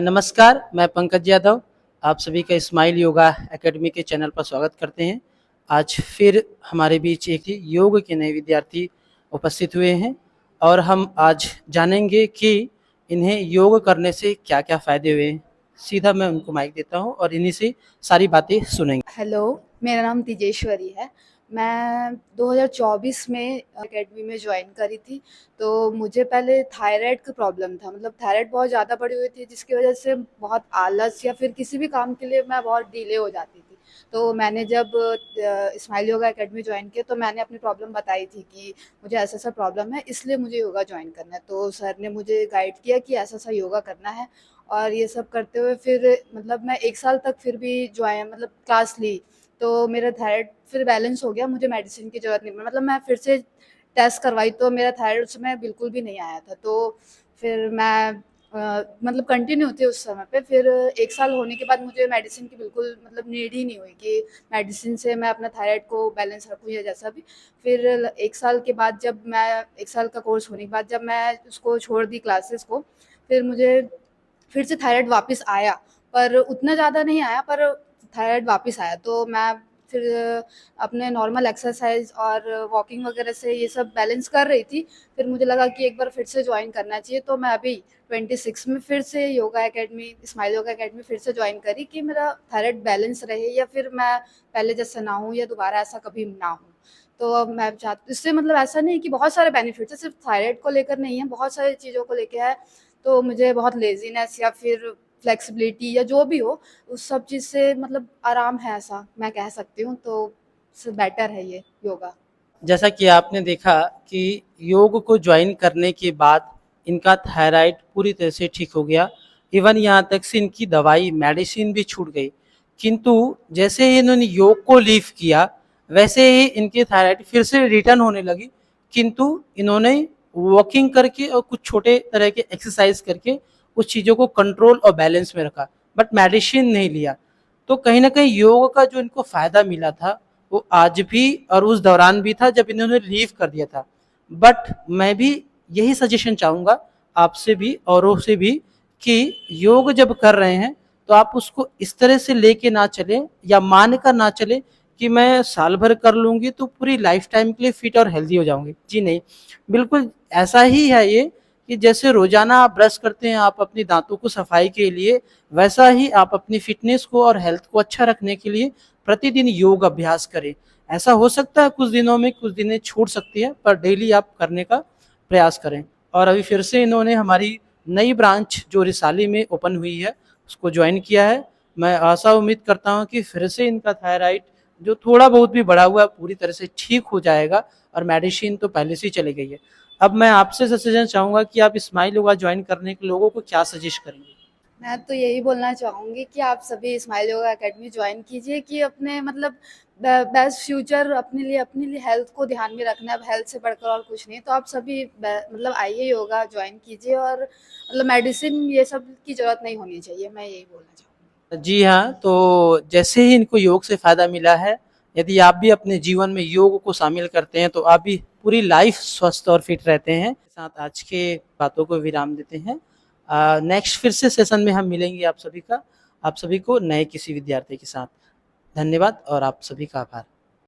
नमस्कार, मैं पंकज यादव। आप सभी का स्माइल योगा एकेडमी के चैनल पर स्वागत करते हैं। आज फिर हमारे बीच एक योग के नए विद्यार्थी उपस्थित हुए हैं और हम आज जानेंगे कि इन्हें योग करने से क्या-क्या फ़ायदे हुए हैं। सीधा मैं उनको माइक देता हूँ और इन्हीं से सारी बातें सुनेंगे। हेलो, मेरा नाम तेजेश्वरी है। मैं 2024 में अकेडमी में जॉइन करी थी। तो मुझे पहले थायराइड का प्रॉब्लम था, मतलब थायराइड बहुत ज़्यादा बढ़ी हुई थी, जिसकी वजह से बहुत आलस या फिर किसी भी काम के लिए मैं बहुत डिले हो जाती थी। तो मैंने जब स्माइल योगा अकेडमी जॉइन किया, तो मैंने अपनी प्रॉब्लम बताई थी कि मुझे ऐसा-ऐसा प्रॉब्लम है, इसलिए मुझे योगा जॉइन करना है। तो सर ने मुझे गाइड किया कि ऐसा-ऐसा योगा करना है, और ये सब करते हुए फिर मतलब मैं 1 साल तक फिर भी मतलब क्लास ली। तो मेरा थायराइड फिर बैलेंस हो गया, मुझे मेडिसिन की ज़रूरत नहीं पड़ी। मतलब मैं फिर से टेस्ट करवाई तो मेरा थायराइड उस समय बिल्कुल भी नहीं आया था। तो फिर मैं मतलब कंटिन्यू थी उस समय पे। फिर 1 साल होने के बाद मुझे मेडिसिन की बिल्कुल मतलब नीड ही नहीं हुई कि मेडिसिन से मैं अपना थायराइड को बैलेंस रखूँ या जैसा भी। फिर 1 साल के बाद जब मैं 1 साल का कोर्स होने के बाद जब मैं उसको छोड़ दी क्लासेस को, फिर मुझे फिर से थायराइड वापस आया, पर उतना ज़्यादा नहीं आया, पर थायराइड वापस आया। तो मैं फिर अपने नॉर्मल एक्सरसाइज़ और वॉकिंग वगैरह से ये सब बैलेंस कर रही थी। फिर मुझे लगा कि एक बार फिर से जॉइन करना चाहिए, तो मैं अभी 26 में फिर से yoga academy, smile yoga academy फिर से जॉइन करी कि मेरा थायराइड बैलेंस रहे या फिर मैं पहले जैसा ना हूँ या दोबारा ऐसा कभी ना हो। तो अब मैं चाहती इससे मतलब ऐसा नहीं कि बहुत सारे बेनिफिट्स हैं, सिर्फ थायराइड को लेकर नहीं है, बहुत सारी चीज़ों को लेके है। तो मुझे बहुत लेज़ीनेस या फिर फ्लेक्सिबिलिटी या जो भी हो, उस सब चीज़ से मतलब आराम है, ऐसा मैं कह सकती हूँ। तो बेटर है ये योगा। जैसा कि आपने देखा कि योग को ज्वाइन करने के बाद इनका थायराइड पूरी तरह से ठीक हो गया। इवन यहाँ तक से इनकी दवाई मेडिसिन भी छूट गई। किंतु जैसे ही इन्होंने योग को लीव किया, वैसे ही इनकी थायराइड फिर से रिटर्न होने लगी। किंतु इन्होंने वॉकिंग करके और कुछ छोटे तरह के एक्सरसाइज करके उस चीज़ों को कंट्रोल और बैलेंस में रखा, बट मेडिसिन नहीं लिया। तो कहीं न कहीं योग का जो इनको फ़ायदा मिला था, वो आज भी और उस दौरान भी था जब इन्होंने लीव कर दिया था। बट मैं भी यही सजेशन चाहूँगा आपसे भी औरों से भी कि योग जब कर रहे हैं तो आप उसको इस तरह से लेके ना चलें या मान कर ना चलें कि मैं साल भर कर लूँगी तो पूरी लाइफ टाइम के लिए फिट और हेल्दी हो जाऊँगी। जी नहीं, बिल्कुल ऐसा ही है ये कि जैसे रोज़ाना आप ब्रश करते हैं आप अपनी दाँतों को सफाई के लिए, वैसा ही आप अपनी फ़िटनेस को और हेल्थ को अच्छा रखने के लिए प्रतिदिन योग अभ्यास करें। ऐसा हो सकता है कुछ दिनों में कुछ दिनें छूट सकती है, पर डेली आप करने का प्रयास करें। और अभी फिर से इन्होंने हमारी नई ब्रांच जो रिसाली में ओपन हुई है, उसको जॉइन किया है। मैं आशा उम्मीद करता हूँ कि फिर से इनका थायराइड जो थोड़ा बहुत भी बढ़ा हुआ है पूरी तरह से ठीक हो जाएगा और मेडिसिन तो पहले से ही चली गई है। अब मैं आपसे सजेशन चाहूँगा कि आप स्माइल योगा जॉइन करने के लोगों को क्या सजेस्ट करेंगे? मैं तो यही बोलना चाहूँगी कि आप सभी स्माइल योगा अकेडमी जॉइन कीजिए कि अपने मतलब बेस्ट फ्यूचर अपने लिए हेल्थ को ध्यान में रखना है। अब हेल्थ से बढ़कर और कुछ नहीं, तो आप सभी मतलब आइए, योगा जॉइन कीजिए, और मतलब मेडिसिन ये सब की ज़रूरत नहीं होनी चाहिए, मैं यही बोलना चाहूँगी। जी हाँ, तो जैसे ही इनको योग से फ़ायदा मिला है, यदि आप भी अपने जीवन में योग को शामिल करते हैं, तो आप भी पूरी लाइफ़ स्वस्थ और फिट रहते हैं। साथ आज के बातों को विराम देते हैं। नेक्स्ट फिर से सेशन में हम मिलेंगे आप सभी को नए किसी विद्यार्थी के साथ। धन्यवाद और आप सभी का आभार।